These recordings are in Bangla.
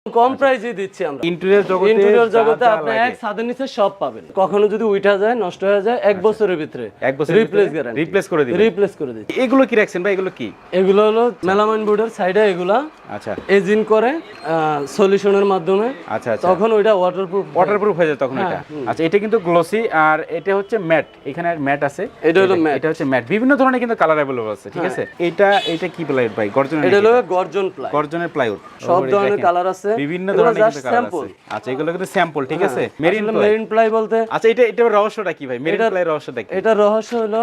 কম প্রাইসে দিচ্ছি আমরা। ইন্টেরিয়র জগতে আপনি এক ছাদের নিচে সব পাবেন। কখনো যদি উঠা যায়, নষ্ট হয়ে যায়, এক বছরের ভিতরে রিপ্লেস গ্যারান্টি, রিপ্লেস করে দিবেন। রিপ্লেস করে দিচ্ছি। এগুলো কি রাখছেন ভাই? এগুলো কি? এগুলো হলো মেলামাইন বোর্ডের সাইডে এগুলা আচ্ছা এজিন করে সলিউশনের মাধ্যমে, আচ্ছা আচ্ছা, তখন ওইটা ওয়াটারপ্রুফ হয়ে যায় তখন এটা। আচ্ছা, এটা কিন্তু গ্লসি আর এটা হচ্ছে ম্যাট। এখানে ম্যাট আছে, এটা হলো ম্যাট, এটা হচ্ছে ম্যাট। বিভিন্ন ধরনের কিন্তু কালার अवेलेबल আছে, ঠিক আছে। এটা কি প্লাইউড ভাই? গর্জনের? এটা হলো গর্জন প্লাই, গর্জনের প্লাইউড। সব ধরনের কালার আছে, বিভিন্ন ধরনের কিন্তু কালার আছে। আচ্ছা, এগুলো কিন্তু স্যাম্পল, ঠিক আছে। মেরিন প্লাই বলতে, আচ্ছা এটা রহস্যটা কি ভাই? মেরিন প্লাই রহস্যটা কি? এটা রহস্য হলো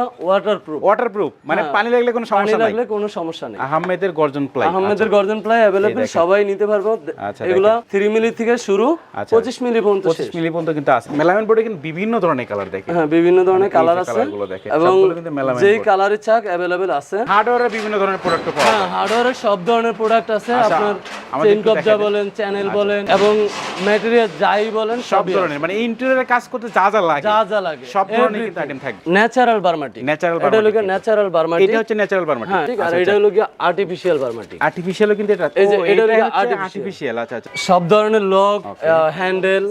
ওয়াটারপ্রুফ, মানে পানি লাগলে কোনো সমস্যা নাই। লাগলে কোনো সমস্যা নেই। আহমেদের গর্জন প্লাই, আহমেদের গর্জন প্লাই अवेलेबल, সবাই নিতে পারবে। এগুলা 3 মিলি থেকে শুরু 25 মিলি পর্যন্ত, 25 মিলি পর্যন্ত কিন্তু আছে। মেলামাইন বোর্ডে কিন্তু বিভিন্ন ধরনের কালার দেখেন। হ্যাঁ, বিভিন্ন ধরনের কালার আছে এবং যেই কালারের চাক अवेलेबल আছে। হার্ডওয়্যারের বিভিন্ন ধরনের প্রোডাক্ট পাওয়া যায়। হ্যাঁ, হার্ডওয়্যারের সব ধরনের প্রোডাক্ট আছে। আপনার চেইন কবজা বলেন, চ্যানেল বলেন এবং ম্যাটেরিয়াল যাই বলেন সব ধরনের, মানে ইন্টেরিয়রের কাজ করতে যা যা লাগে সব ধরনের কিন্তু আইটেম থাকবে। ন্যাচারাল বারমাটি, এটা হলো ন্যাচারাল বারমাটি, এটা হচ্ছে ন্যাচারাল বারমাটি। হ্যাঁ, ঠিক। আর এটা হলো আর্টিফিশিয়াল বারমাটি। আর্টিফিশিয়ালও কিন্তু এটা, এই যে এটা হলো আর্টিফিশিয়াল। আচ্ছা আচ্ছা, সব ধরনের লক, হ্যান্ডেল,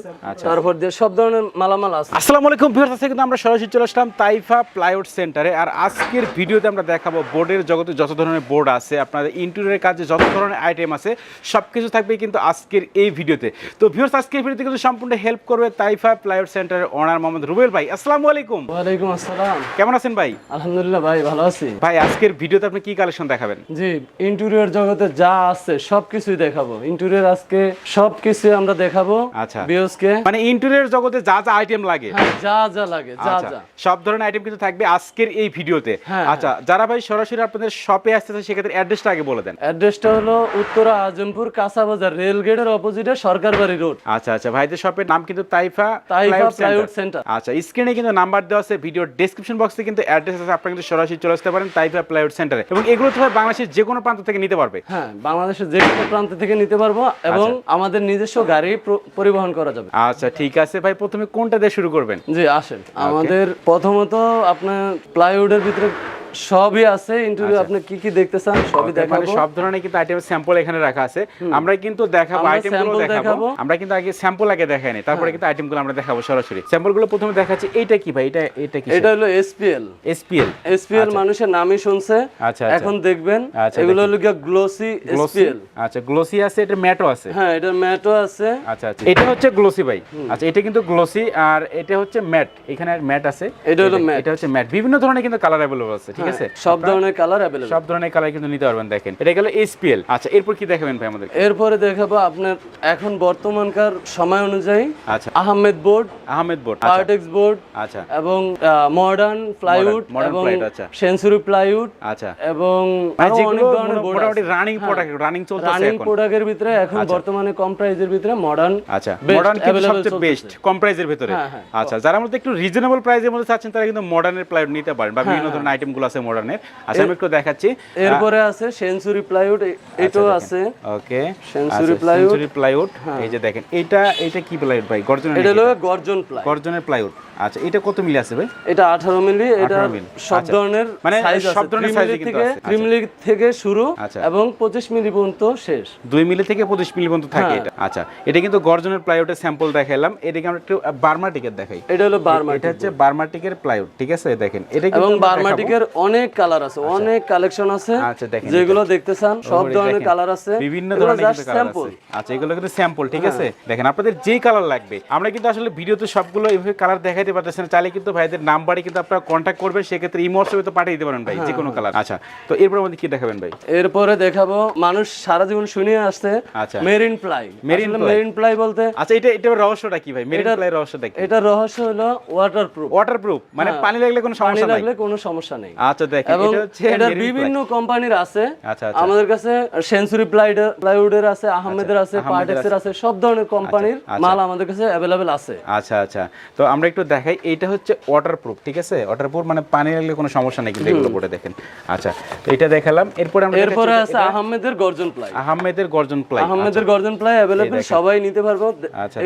তারপর দিয়ে সব ধরনের মালামাল আছে। আসসালামু আলাইকুম ভিউয়ার্স, আজকে কিন্তু আমরা সরাসরি চলে আসলাম তাইফা প্লাইউড সেন্টারে। আর আজকের ভিডিওতে আমরা দেখাবো বোর্ডের জগতে যত ধরনের বোর্ড আছে, আপনাদের ইন্টেরিয়রের কাজে যত ধরনের আইটেম আছে, সবকিছু থাকবে কিন্তু আজকের এই ভিডিওতে। তো ভিউয়ার্স, আজকের ভিডিওতে কিন্তু সম্পূর্ণ হেল্প করবে তাইফা প্লাইউড সেন্টারের ওনার মোহাম্মদ রুবেল ভাই। আসসালামু আলাইকুম। ওয়ালাইকুম আসসালাম। কেমন আছেন ভাই? আলহামদুলিল্লাহ ভাই, ভালো আছি। ভাই, আজকের ভিডিওতে আপনি কি কালেকশন দেখাবেন? জি, ইন্টেরিয়র জগতে যা আছে সবকিছুই দেখাবো। ইন্টেরিয়র আজকে সবকিছু আমরা দেখাবো। আচ্ছা, ভিউয়ার্সকে মানে ইন্টেরিয়র জগতে যা যা আইটেম লাগে, যা লাগে, যা সব ধরনের আইটেম কিন্তু থাকবে আজকের এই ভিডিওতে। আচ্ছা, যারা ভাই সরাসরি আপনাদের শপে আসতেছে সেক্ষেত্রে অ্যাড্রেসটা আগে বলে দেন। অ্যাড্রেসটা হলো উত্তরা আজমপুর কাঁচা বাজার, রেল গেটের অপোজিটে সরকারবাড়ি রোড। আচ্ছা আচ্ছা, ভাইদের শপের নাম কিন্তু তাইফা প্লাইউড সেন্টার। আচ্ছা, স্ক্রিনে কিন্তু নাম্বার দেওয়া আছে, ভিডিওর ডেসক্রিপশন বক্সে কিন্তু অ্যাড্রেস আছে, আপনারা কিন্তু সরাসরি চলে আসতে পারেন তাইফা প্লাইউড সেন্টারে। এবং এগুলো তো ভাই বাংলাদেশের যে কোনো প্রান্ত থেকে নিতে পারবে। হ্যাঁ, বাংলাদেশের যে কোনো প্রান্ত থেকে নিতে পারবো এবং আমাদের নিজস্ব গাড়ি পরিবহন করা যাবে। আচ্ছা, ঠিক আছে ভাই, প্রথমে কোনটা দিয়ে শুরু করবেন? জি আসেন, আমাদের প্রথমত আপনার প্লাইউডের ভিতরে সবই আছে। ইন্টেরিয়র আপনি কি কি দেখতে চান সবই দেখাবো। মানে সব ধরনের কিন্তু আইটেম স্যাম্পল এখানে রাখা আছে। আমরা কিন্তু দেখাবো, আইটেমগুলো দেখাবো। আমরা কিন্তু আগে স্যাম্পল আগে দেখাইনি, তারপরে কিন্তু আইটেমগুলো আমরা দেখাবো সরাসরি। স্যাম্পলগুলো প্রথমে দেখাচ্ছি। এইটা কি ভাই? এটা কি? এটা হলো এসপিএল মানুষের নামই শুনছে। আচ্ছা, এখন দেখবেন এগুলো হলো গ্লোসি এসপিএল। আচ্ছা, গ্লোসি আছে, এটা ম্যাটও আছে। হ্যাঁ, এটা ম্যাটও আছে। আচ্ছা আচ্ছা, এটা হচ্ছে গ্লোসি ভাই। আচ্ছা, এটা কিন্তু গ্লোসি আর এটা হচ্ছে ম্যাট। এখানে ম্যাট আছে, এটা হলো ম্যাট, এটা হচ্ছে ম্যাট। বিভিন্ন ধরনের কিন্তু কালার अवेलेबल আছে, ঠিক আছে। সব ধরনের কালার अवेलेबल, সব ধরনের কালার কিন্তু নিতে পারবেন। দেখেন, এটা গেল এসপিএল। আচ্ছা, এরপর কি দেখাবেন ভাই আমাদের? এরপরে দেখাবো আপনার এখন বর্তমানকার সময় অনুযায়ী আচ্ছা, আহমেদ বোর্ড, পার্টেক্স বোর্ড, আচ্ছা, এবং মডার্ন প্লাইউড এবং সেঞ্চুরি প্লাইউড, আচ্ছা, এবং অনেক ধরনের বোর্ড মোটামুটি রানিং চলতেছে। রানিং প্রোডাক্টের ভিতরে এখন বর্তমানে কম প্রাইসের ভিতরে মডার্ন, আচ্ছা, মডার্ন কিন্তু সবচেয়ে বেস্ট কম প্রাইসের ভিতরে। আচ্ছা, যারা মধ্যে একটু রিজনেবল প্রাইসের মধ্যে চাচ্ছেন তারা কিন্তু মডার্নের প্লাইউড নিতে পারেন, বা বিভিন্ন ধরনের আইটেমগুলো আছে মডার্নের। আচ্ছা, আমি একটু দেখাচ্ছি। এরপরে আছে সেঞ্চুরি প্লাইউড, এটাও আছে। ওকে, সেঞ্চুরি প্লাইউড। এই যে দেখেন, এটা কি প্লাইউড ভাই? গর্জনের? এটা হলো গর্জনের প্লাইউড। আচ্ছা, এটা কত মিলি আছে ভাই? এটা 18 মিলি। এটা সব ধরনের মানে সব ধরনের সাইজ কিন্তু আছে। 3 মিলি থেকে শুরু এবং 25 মিলি পর্যন্ত শেষ। 2 মিলি থেকে 25 মিলি পর্যন্ত থাকে এটা। আচ্ছা, এটা কিন্তু গর্জনের প্লাইউডের স্যাম্পল দেখাইলাম। এটাকে আমরা একটু বার্মাটিকের দেখাই। এটা হলো বার্মাটিক, এটা হচ্ছে বার্মাটিকের প্লাইউড, ঠিক আছে। দেখেন, এটা কিন্তু এবং বার্মাটিকের অনেক কালার আছে, অনেক কালেকশন আছে। আচ্ছা, দেখেন, যেগুলো দেখতে চান সব ধরনের কালার আছে, বিভিন্ন ধরনের কিন্তু কালার আছে। আচ্ছা, এগুলো কিন্তু স্যাম্পল, ঠিক আছে। দেখেন, আপনাদের যেই কালার লাগবে, আমরা কিন্তু আসলে ভিডিওতে সবগুলো এইভাবে কালার দেখাইতে পারতেছি না। চাইলে কিন্তু ভাইদের নাম্বারে কিন্তু আপনারা কন্টাক্ট করবেন, সেক্ষেত্রে ইমো হোয়াটসঅ্যাপে তো পাঠিয়ে দিতে পারেন ভাই, যে কোনো কালার। আচ্ছা, তো এরপর আমাদের কি দেখাবেন ভাই? এরপরে দেখাবো মানুষ সারা জীবন শুনে আসছে আচ্ছা, মেরিন প্লাই বলতে। আচ্ছা, এটা রহস্যটা কি ভাই? মেরিন প্লাই রহস্যটা কি? এটা রহস্য হলো ওয়াটারপ্রুফ, মানে পানি লাগলে কোনো সমস্যা নেই। আচ্ছা, দেখেন, এটা হচ্ছে এটা বিভিন্ন কোম্পানির আছে। আচ্ছা, আমাদের কাছে সেঞ্চুরি প্লাইউডের আছে, আহমেদের আছে, পার্টেক্সের আছে, সব ধরনের কোম্পানির মাল আমাদের কাছে अवेलेबल আছে। আচ্ছা আচ্ছা, তো আমরা একটু দেখাই। এইটা হচ্ছে ওয়াটারপ্রুফ, ঠিক আছে। ওয়াটারপ্রুফ মানে পানি লাগলে কোনো সমস্যা নেই কিন্তু এগুলো পড়ে দেখেন। আচ্ছা, তো এটা দেখালাম। এরপরে আছে আহমেদের গর্জন প্লাই। আহমেদের গর্জন প্লাই अवेलेबल, সবাই নিতে পারবে।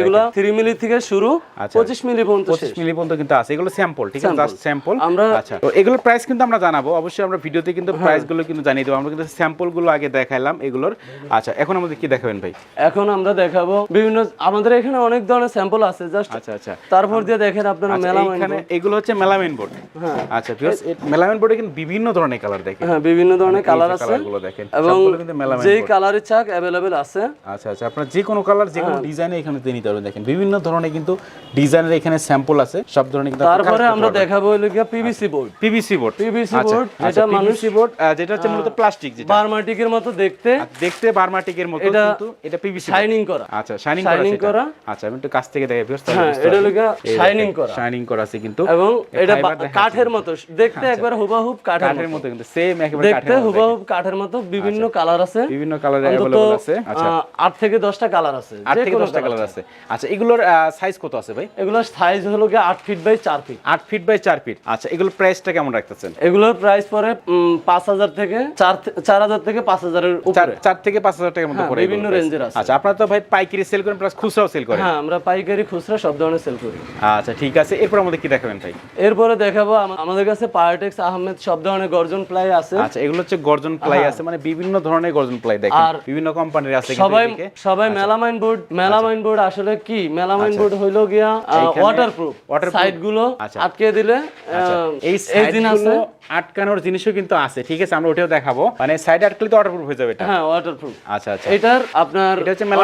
এগুলো 3 মিলি থেকে শুরু 25 মিলি পর্যন্ত, 25 মিলি পর্যন্ত কিন্তু আছে। এগুলো স্যাম্পল, ঠিক আছে, জাস্ট স্যাম্পল। আচ্ছা, তো এগুলোর প্রাইস কিন্তু আমরা জানাবো, অবশ্যই আমরা ভিডিওতে কিন্তু প্রাইস গুলো কিন্তু জানিয়ে দেবো। আমরা কিন্তু স্যাম্পল গুলো আগে দেখাইলাম এগুলোর। আচ্ছা, এখন আমাদের কি দেখাবেন ভাই? এখন আমরা দেখাবো বিভিন্ন, আমাদের এখানে অনেক ধরনের স্যাম্পল আছে জাস্ট। আচ্ছা আচ্ছা, তারপর দিয়ে দেখেন আপনারা মেলামাইন এখানে এগুলো হচ্ছে মেলামাইন বোর্ড। হ্যাঁ আচ্ছা ভিউয়ার্স, মেলামাইন বোর্ডে কিন্তু বিভিন্ন ধরনের কালার দেখেন। হ্যাঁ, বিভিন্ন ধরনের কালার আছে কালারগুলো দেখেন, এবং সবগুলো কিন্তু মেলামাইন যেই বোর্ড। কালারের চাক अवेलेबल আছে। আচ্ছা আচ্ছা, আপনারা যে কোনো কালার যে কোনো ডিজাইনে এখানে নিতে পারবেন। দেখেন বিভিন্ন ধরনের কিন্তু ডিজাইনের এখানে স্যাম্পল আছে, সব ধরনের কিন্তু তারপরে আমরা দেখাবো হলো কি PVC board. PVC board, PVC board যেটা মানুষ পিভিসি বোর্ড, যেটা হচ্ছে মূলত প্লাস্টিক, যেটা বার্মাটিকের মতো দেখতে, দেখতে বার্মাটিকের মতো, কিন্তু এটা পিভিসি শাইনিং করা। আচ্ছা, শাইনিং করা। আচ্ছা, আমি একটু কাছ থেকে দেখাই ভিউয়ার্স। হ্যাঁ, এটা হলো শাইনিং করা, শাইনিং করা আছে কিন্তু, এবং এটা কাঠের মতো দেখতে, একবার হুবহু কাঠের মতো, কিন্তু সেম একেবারে দেখতে হুবহু কাঠের মতো। বিভিন্ন কালার আছে, বিভিন্ন কালার अवेलेबल আছে। আচ্ছা, 8 থেকে 10টা কালার আছে, 8 থেকে 10টা কালার আছে। আচ্ছা, এগুলোর সাইজ কত আছে ভাই? এগুলোর সাইজ হলো কি 8 feet by 4 feet. 8 feet by 4 feet. আচ্ছা, এগুলোর প্রাইসটা কেমন রাখতেছেন? এগুলোর প্রাইস পড়ে 5000 থেকে 4000 থেকে 5000 এর উপরে, 4 থেকে 5000 টাকার মধ্যে পড়ে, বিভিন্ন রেঞ্জের আছে। আচ্ছা, আপনারা তো ভাই পাইকারি সেল করেন প্লাস খুচরাও সেল করেন? হ্যাঁ, আমরা পাইকারি খুচরা সব ধরনের সেল করি। আচ্ছা, ঠিক আছে। এরপর আমাদের কি দেখাবেন ভাই? এরপরে দেখাবো আমাদের কাছে পার্টেক্স, আহমেদ সব ধরনের গর্জন প্লাই আছে। আচ্ছা, এগুলো হচ্ছে গর্জন প্লাই আছে, মানে বিভিন্ন ধরনের গর্জন প্লাই দেখেন, বিভিন্ন কোম্পানির আছে কিন্তু এদিকে। সবাই মেলামাইন বোর্ড। মেলামাইন বোর্ড আসলে কি? মেলামাইন বোর্ড হইলো গিয়া ওয়াটারপ্রুফ। সাইড গুলো আটকে দিলে এই সাইডগুলো আটকানোর জিনিসও কিন্তু আছে, ঠিক আছে? আমরা ওটাও দেখাবো, মানে সাইড আটকালে তো ওয়াটারপ্রুফ হয়ে যাবে এটা। হ্যাঁ, ওয়াটারপ্রুফ। আচ্ছা আচ্ছা, এটার আপনার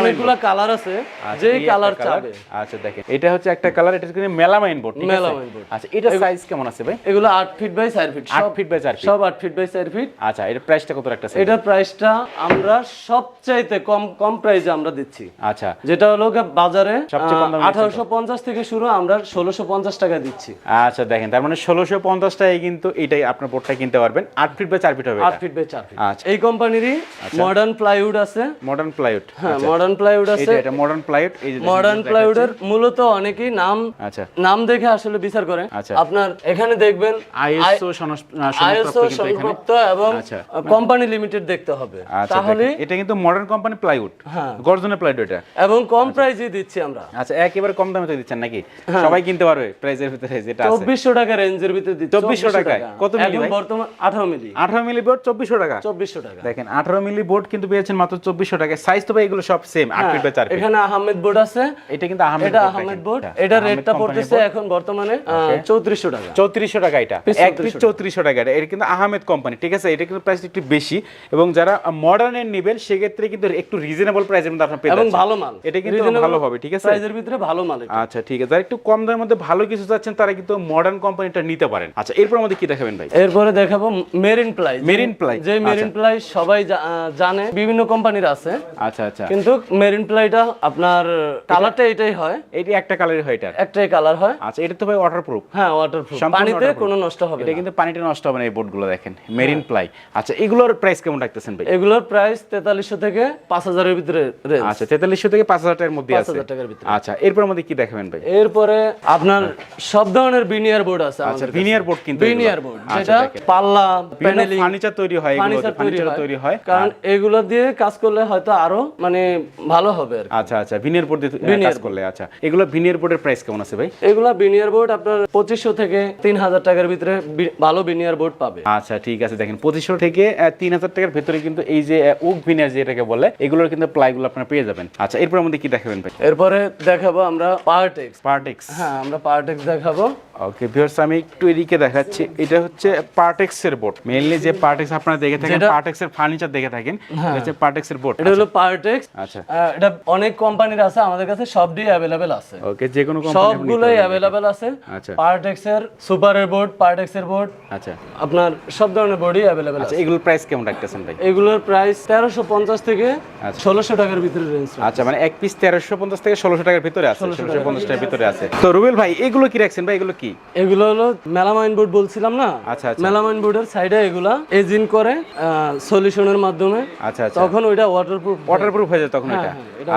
অনেকগুলো কালার আছে, যেই কালার চাবে। আচ্ছা, দেখেন এটা হচ্ছে একটা কালার, এটা হচ্ছে মেলামাইন বোর্ড, ঠিক আছে? Melamine board. আচ্ছা, এটা সাইজ কেমন আছে ভাই? এগুলো 8 feet by 4 feet. 8 feet by 4 feet, সব 8 ফিট বাই 4 ফিট। আচ্ছা, এর প্রাইসটা কত রাখতেছেন? এটার প্রাইসটা আমরা সবচাইতে কম প্রাইসে আমরা দিচ্ছি। আচ্ছা, যেটা হলো বাজারে সবচেয়ে কম দামে 1850 থেকে শুরু, আমরা 1650 টাকা দিচ্ছি। আচ্ছা, দেখেন তার মানে 1650 টাকায় কিন্তু এটাই আপনার বোর্ডটা কিনতে পারবেন। 8 ফিট বাই 4 ফিট হবে, 8 ফিট বাই 4 ফিট। আচ্ছা, এই কোম্পানিরই মডার্ন প্লাইউড আছে। মডার্ন প্লাইউড, হ্যাঁ, মডার্ন প্লাইউড আছে। এটা মডার্ন প্লাইউড। এই যে মডার্ন প্লাইউডের মূলত অনেকেই আচ্ছা, নাম দেখে আসলে বিচার করে। আপনার এখানে দেখবেন আইএসও সংযুক্ত এবং কোম্পানি লিমিটেড দেখতে হবে, তাহলে এটা কিন্তু মডার্ন কোম্পানি প্লাইউড, গর্জনের প্লাইউড এটা, এবং কম প্রাইসে দিচ্ছি আমরা। আচ্ছা, একেবারে কম দামে তো দিচ্ছেন নাকি? সবাই কিনতে পারবে প্রাইসের ভিতরে, যেটা আছে 2400 টাকা রেঞ্জের ভিতরে দিচ্ছি। 2400 টাকায় কত মিলি ভাই? বর্তমান 18 মিলি। 18 মিলি বোর্ড 2400 টাকা। 2400 টাকা দেখেন, 18 মিলি বোর্ড কিন্তু পেয়েছেন মাত্র 2400 টাকায়। সাইজ তো ভাই এগুলো সব সেম 8 ফিট বাই 4 ফিট। এখানে আহমেদ বোর্ড আছে, এটা কিন্তু আহমেদ বোর্ড। এটা রেটটা পড়তেছে এখন বর্তমানে 3400 টাকা। 3400 টাকা, এটা এক পিস 3400 টাকা। এটা কিন্তু আহমেদ কোম্পানি, ঠিক আছে? এটা কিন্তু প্রাইস একটু বেশি, এবং যারা মডার্নের নেবেন সেক্ষেত্রে কিন্তু একটু রিজনেবল প্রাইসের মধ্যে আপনারা পেয়ে যাবেন, এবং ভালো মাল। এটা কিন্তু ভালো হবে, ঠিক আছে? প্রাইসের ভিতরে ভালো মাল। আচ্ছা, ঠিক আছে। যারা একটু কম দামের মধ্যে ভালো কিছু চাচ্ছেন তারা কিন্তু মডার্ন কোম্পানিটা নিতে পারেন। আচ্ছা, এরপর আমাদের কি দেখাবেন ভাই? এরপরে দেখাবো মেরিন প্লাই। মেরিন প্লাই সবাই জানে, বিভিন্ন কোম্পানির আছে। আচ্ছা আচ্ছা, কিন্তু মেরিন প্লাইটা আপনার কালারটা এটাই হয়, এটি একটা কালারই হয়, এটা একটাই কালার হয়। আচ্ছা, এটা তো ভাই ওয়াটারপ্রুফ। হ্যাঁ, ওয়াটারপ্রুফ, পানিতে কোনো নষ্ট হবে না। এটা কিন্তু পানিতে নষ্ট হবে না, এই বোর্ডগুলো দেখেন মেরিন প্লাই। আচ্ছা, এগুলোর প্রাইস কেমন রাখতেছেন ভাই? এগুলোর প্রাইস 4300 থেকে 5000 এর ভিতরে রেঞ্জ। আচ্ছা, 4300 থেকে 5000 টাকার মধ্যে আছে। 5000 টাকার ভিতরে। আচ্ছা, এরপর আমাদের কি দেখাবেন ভাই? এরপরে আপনার সব ধরনের বিনিয়ার বোর্ড আছে। আচ্ছা, বিনিয়ার বোর্ড, কিন্তু বিনিয়ার বোর্ড যেটা পাল্লা প্যানেলিং ফার্নিচার তৈরি হয়, ফার্নিচার তৈরি হয়, কারণ এগুলো দিয়ে কাজ করলে হয়তো আরো মানে ভালো হবে। আচ্ছা আচ্ছা, বিনিয়ার বোর্ড দিয়ে কাজ করলে। আচ্ছা, এগুলো বিনিয়ার বোর্ডের প্রাইস কেমন আছে ভাই? এগুলো বিনিয়ার বোর্ড আপনার 2500 থেকে 3000 টাকার ভিতরে ভালো বিনিয়ার বোর্ড পাবে। আচ্ছা, ঠিক আছে। দেখেন 2500 থেকে 3000 টাকার ভিতরে কিন্তু এই যে ওক ভিনিয়ার যেটাকে বলে, এগুলোর কিন্তু প্লাইগুলো আপনারা পেয়ে যাবেন। আচ্ছা, এরপর আমাদের কি দেখাবেন ভাই? এরপরে দেখাবো আমরা পার্টেক্স। হ্যাঁ, আমরা পার্টেক্স দেখাবো। ওকে ভিউয়ার্স, আমি একটু এদিকে দেখাচ্ছি। এটা হচ্ছে পার্টেক্স এর বোর্ড। মেইনলি যে পার্টেক্স আপনারা দেখে থাকেন, পার্টেক্স এর ফার্নিচার দেখে থাকেন, এটা হচ্ছে পার্টেক্স এর বোর্ড। এটা হলো পার্টেক্স। আচ্ছা, এটা অনেক কোম্পানির আছে, আমাদের কাছে সবই अवेलेबल আছে। ওকে, যে কোনো কোম্পানি সবগুলোই अवेलेबल আছে। আচ্ছা, পার্টেক্স এর সুপারের বোর্ড, পার্টেক্স এর বোর্ড, আচ্ছা, আপনার সব ধরনের বোর্ডই अवेलेबल আছে। আচ্ছা, এগুলোর প্রাইস কেমন রাখতেছেন ভাই? এগুলোর প্রাইস 1350 থেকে 1600 টাকার ভিতরে রেঞ্জ। আচ্ছা, মানে এক পিস 1350 থেকে 1600 টাকার ভিতরে আছে, 1650 টাকার ভিতরে আছে। তো রুবেল ভাই, এগুলো কি রাখছেন ভাই? এগুলো কি? এগুলো হলো মেলামাইন বোর্ড বলছিলাম না? আচ্ছা আচ্ছা, মেলামাইন বোর্ডের সাইডে এগুলা এজিন করে সলিউশনের মাধ্যমে। আচ্ছা আচ্ছা, তখন ওইটা ওয়াটারপ্রুফ হয়ে যায় তখন এটা।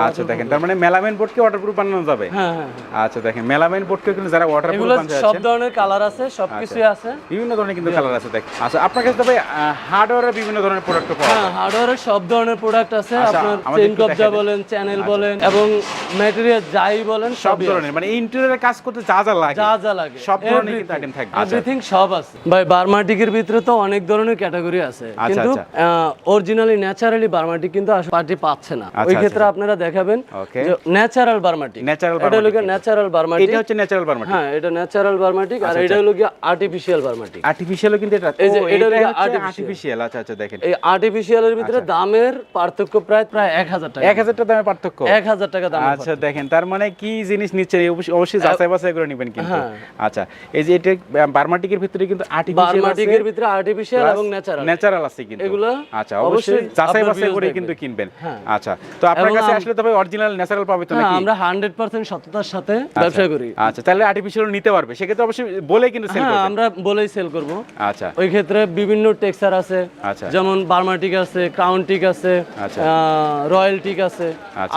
আচ্ছা, দেখেন তার মানে মেলামাইন বোর্ডকে ওয়াটারপ্রুফ বানানো যাবে। হ্যাঁ হ্যাঁ, আচ্ছা, দেখেন মেলামাইন বোর্ডকে কিন্তু যারা ওয়াটারপ্রুফ বানাতে সব ধরনের কালার আছে, সবকিছুই আছে, বিভিন্ন ধরনের কিন্তু কালার আছে। দেখেন, আচ্ছা, আপনার কাছে তো ভাই হার্ডওয়্যারের বিভিন্ন ধরনের প্রোডাক্ট পাওয়া যায়? হ্যাঁ, হার্ডওয়্যারের সব ধরনের প্রোডাক্ট আছে। আপনার চেইন কবজা বলেন, চ্যানেল বলেন, এবং ম্যাটেরিয়াল যাই বলেন সব ধরনের, মানে ইন্টেরিয়রে কাজ করতে যা যা লাগে সব ধরনের কিন্তু আইটেম থাকবে। আচ্ছা এভরিথিং সব আছে ভাই। বার্মাটিকের ভিতরে তো অনেক ধরনের ক্যাটাগরি আছে, কিন্তু অরিজিনালি ন্যাচারালি বার্মাটিক কিন্তু পার্টি পাচ্ছে না। ওই ক্ষেত্রে আপনারা দেখাবেন যে ন্যাচারাল বার্মাটিক, এটা হলো ন্যাচারাল বার্মাটিক, এটা হচ্ছে ন্যাচারাল বার্মাটিক। হ্যাঁ, এটা ন্যাচারাল বার্মাটিক, আর এটা হলো কি আর্টিফিশিয়াল বার্মাটিক। আর্টিফিশিয়ালও কিন্তু এটা, এই যে এটা হলো আর্টিফিশিয়াল। আচ্ছা আচ্ছা, দেখেন এই আর্টিফিশিয়ালের ভিতরে দামের পার্থক্য প্রায় 1000 টাকা। 1000 টাকা দামের পার্থক্য, 1000 টাকা দাম। আচ্ছা দেখেন, তার মানে কি জিনিস নিচ্ছে অবশ্যই যাচাই বাছাই করে নেবেন কিন্তু। আচ্ছা, এই যে এটা বার্মাটিকের ভিতরে কিন্তু আর্টিফিশিয়াল আছে, বার্মাটিকের ভিতরে আর্টিফিশিয়াল এবং ন্যাচারাল আছে কিন্তু এগুলো। আচ্ছা, অবশ্যই যাচাই বাছাই করে কিন্তু কিনবেন। আচ্ছা, তো আপনার কাছে আসলে তবে অরিজিনাল ন্যাচারাল পাবে তো নাকি? আমরা 100% সততার সাথে ব্যবসা করি। আচ্ছা, তাহলে আর্টিফিশিয়াল নিতে পারবে, সেক্ষেত্রে অবশ্যই বলে কিন্তু সেল করবে। আমরা বলেই সেল করব। আচ্ছা, ওই ক্ষেত্রে বিভিন্ন টেক্সচার আছে, যেমন বার্মাটিক আছে, ক্রাউন টিক আছে, রয়্যাল টিক আছে,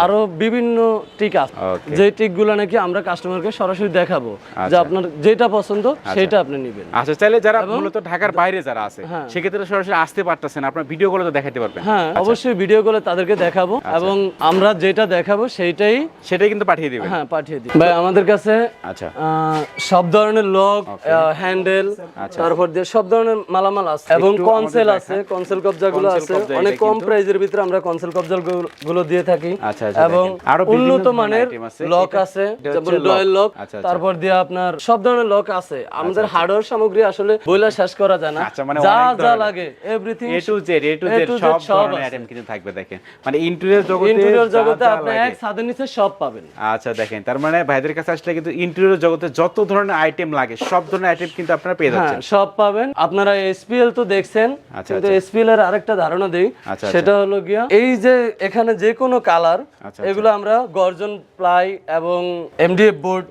আরো বিভিন্ন টিক আছে, যে টিকগুলো নাকি আমরা কাস্টমারকে সরাসরি দেখাবো যে আপনার যেটা পছন্দ সেটা আপনি নেবেন। আচ্ছা, তাহলে যারা মূলত ঢাকার বাইরে যারা আছে সেক্ষেত্রে সরাসরি আসতে পারতেছেন, আপনার ভিডিও কলে তো দেখাতে পারবেন। হ্যাঁ, অবশ্যই ভিডিও কলে তাদেরকে দেখাবো, এবং আমরা যেটা দেখাবো সেটাই কিন্তু পাঠিয়ে দিবেন। হ্যাঁ, পাঠিয়ে দিই ভাই। আমাদের কাছে আচ্ছা সব ধরনের লক, হ্যান্ডেল, তারপর দিয়ে সব ধরনের মালামাল আছে, এবং কনসেল আছে, কনসেল কবজাগুলো আছে। অনেক কম প্রাইজের ভিতরে আমরা কনসেল কবজাগুলো দিয়ে থাকি, এবং উন্নত মানের লক আছে, যেমন ডয়েল লক। তারপর দিয়ে আপনার সব ধরনের লক আছে। আমাদের হার্ডওয়্যার সামগ্রী আসলে বইলা শেষ করা যায় না, যা যা লাগে এভরিথিং এ টু জেড সব ধরনের আইটেম কিন্তু থাকবে। দেখেন, মানে ইন্টেরিয়র জগতে আপনি এক ছাদের নিচে সব পাবেন। আচ্ছা দেখেন, তার মানে ভাইদের কাছে আসলে কিন্তু ইন্টেরিয়র জগতে যত ধরনের আইটেম লাগে সব ধরনের আইটেম কিন্তু আপনারা পেয়ে যাচ্ছেন। সব পাবেন। আপনারা এসপিএল তো দেখছেন, কিন্তু এসপিএল এর আরেকটা ধারণা দেই, সেটা হলো গিয়া এই যে এখানে যে কোনো কালার, এগুলো আমরা গর্জন প্লাই এবং এমডিএফ বোর্ড,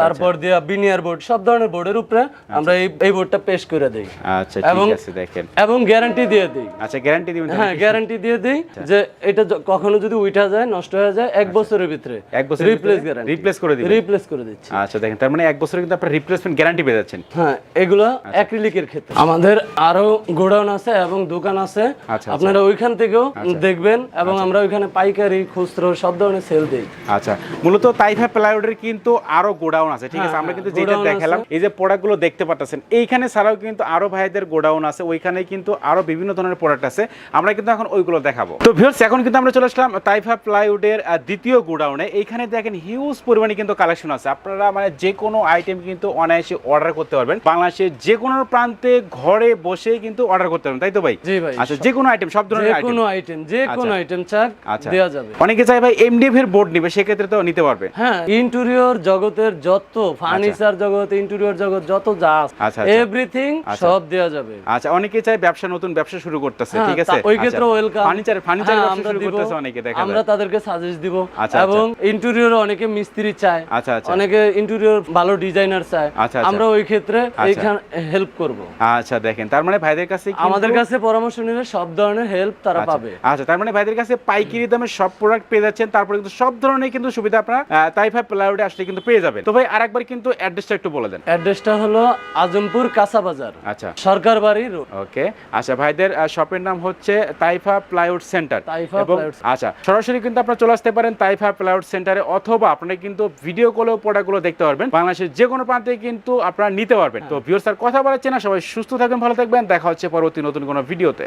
তারপর দিয়া বিনিয়ার বোর্ড, সব ধরনের বোর্ডের উপরে আমরা এই বোর্ডটা পেশ করে দেই। আচ্ছা, ঠিক আছে, দেখেন, এবং গ্যারান্টি দিয়ে দেই। আচ্ছা, গ্যারান্টি দিবেন? হ্যাঁ, গ্যারান্টি দিয়ে দেই যে এটা কখনো যদি উঠা যায়, নষ্ট হয়ে যায়, 1 বছরের ভিতরে রিপ্লেস করে দিচ্ছি। আচ্ছা দেখেন, তার মানে 1 বছরের কিন্তু আপনারা রিপ্লেসমেন্ট গ্যারান্টি পেয়ে যাচ্ছেন। হ্যাঁ, এগুলো অ্যাক্রিলিকের ক্ষেত্রে। আমাদের আরো গোডাউন আছে এবং দোকান আছে, আপনারা ওইখান থেকেও দেখবেন, এবং আমরা ওইখানে পাইকারি, খুচরো সব ধরনের সেল দেই। আচ্ছা, মূলত তাইফা প্লাইউডের কিন্তু আরো গোডাউন আছে, ঠিক আছে? আমরা কিন্তু যেটা দেখালাম, এই যে প্রোডাক্টগুলো দেখতে পাচ্ছেন, এইখানে ছাড়াও কিন্তু আরো ভাইদের গোডাউন আছে, ওইখানে কিন্তু আরো বিভিন্ন ধরনের প্রোডাক্ট আছে, আমরা কিন্তু এখন ওইগুলো দেখাবো। তো ভিউয়ার্স, এখন কিন্তু আমরা চলে আসলাম তাইফা প্লাইউডের দ্বিতীয় গোডাউনে। এইখানে দেখেন হিউজ পরিমাণে কিন্তু কালেকশন আছে, আপনারা মানে যে কোনো আইটেম কিন্তু অনায়াসে অর্ডার করতে পারবেন। বাংলাদেশের যে কোনো প্রান্তে ঘরে বসে কিন্তু অর্ডার করতে পারবেন, তাই তো ভাই? জি ভাই। আচ্ছা, যে কোনো আইটেম, সব ধরনের আইটেম, যে কোনো আইটেম চাক দেয়া যাবে। অনেকে চাই ভাই এমডিএফ এর বোর্ড নিবে, সেক্ষেত্রে তো নিতে পারবে। হ্যাঁ, ইন্টেরিয়র জগতের যত ফার্নিচার জগৎ, ইন্টেরিয়র জগৎ যত যা আছে, এভরিথিং সব দেয়া যাবে। আচ্ছা, অনেকে চাই নতুন ব্যবসা শুরু করতেছে, ঠিক আছে? ওই ক্ষেত্রে ওয়েলকাম। ফার্নিচার ব্যবসা শুরু করতেছে অনেকে, দেখা যায় আমরা তাদেরকে সাজেস্ট দিব। এবং ইন্টেরিয়র অনেকে মিস্ত্রি চায়, অনেকে ইন্টেরিয়র ভালো ডিজাইনার চায়, আমরা ওই ক্ষেত্রে এইখানে হেল্প করব। আচ্ছা দেখেন, তার মানে ভাইদের কাছে আমাদের কাছে পরামর্শ নিলে সব ধরনের হেল্প তারা পাবে। আচ্ছা, তার মানে ভাইদের কাছে পাইকারি দামে সব প্রোডাক্ট পেয়ে যাচ্ছেন, তারপরে কিন্তু সব ধরনের কিন্তু সুবিধা আপনারা তাইফা প্লাইউডে আসলে কিন্তু পেয়ে যাবেন। তো ভাই আরেকবার কিন্তু অ্যাড্রেসটা একটু বলে দেন। অ্যাড্রেসটা হলো আজমপুর কাঁচা বাজার, আচ্ছা, সরকার বাড়ি রোড। ওকে। আচ্ছা, ভাইদের শপের নাম হচ্ছে তাইফা প্লাইউড সেন্টার। আচ্ছা, সরাসরি কিন্তু আপনারা চলে আসতে পারেন তাইফা প্লাইউড সেন্টারে, অথবা আপনারা কিন্তু ভিডিও কলেও প্রোডাক্টগুলো দেখতে পারবেন। বাংলাদেশের যে কোনো প্রান্তে কিন্তু আপনারা নিতে পারবেন। তো ভিউয়ার্স, আর কথা বলার চেনা, সবাই সুস্থ থাকবেন, ভালো থাকবেন, দেখা হচ্ছে পরবর্তী নতুন কোনো ভিডিওতে।